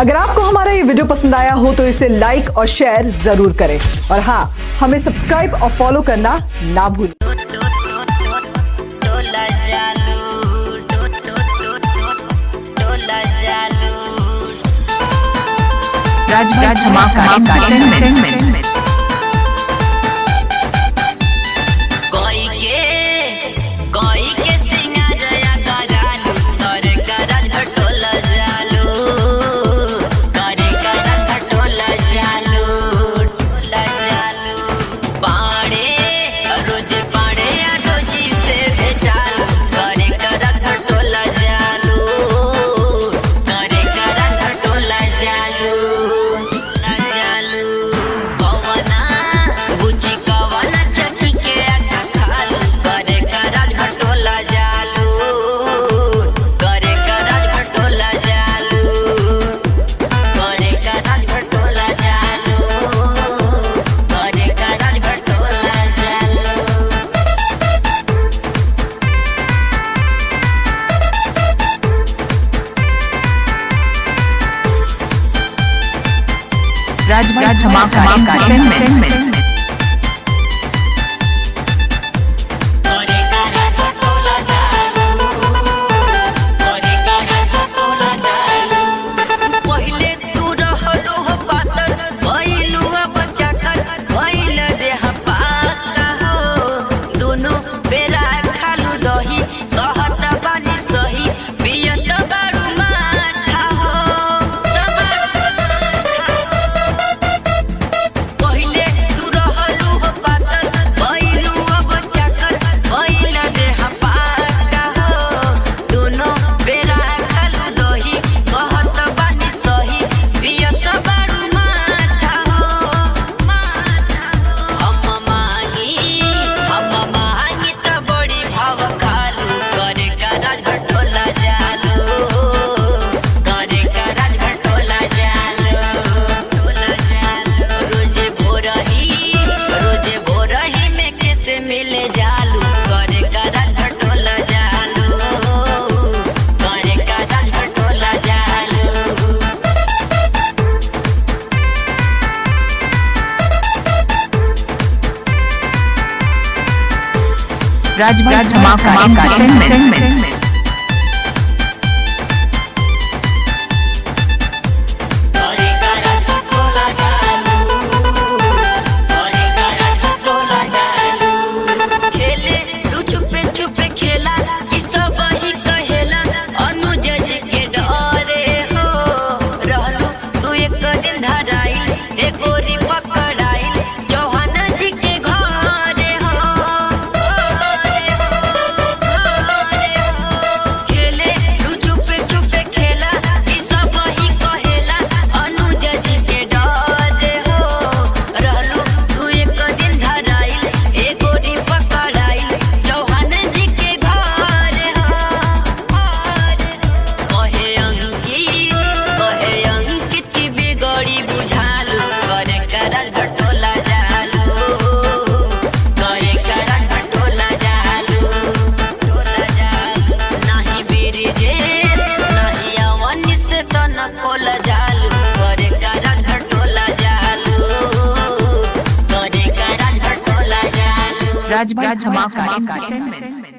अगर आपको हमारा ये वीडियो पसंद आया हो तो इसे लाइक और शेयर जरूर करें और हाँ, हमें सब्सक्राइब और फॉलो करना ना भूलें। राज धमाका एंटरटेनमेंट। राज धमाका एंटरटेनमेंट। मिले जालू करे करल भटोला जालू, करे करल भटोला जालू। राज धमाका एंटरटेनमेंट। राज धमाका एंटरटेनमेंट।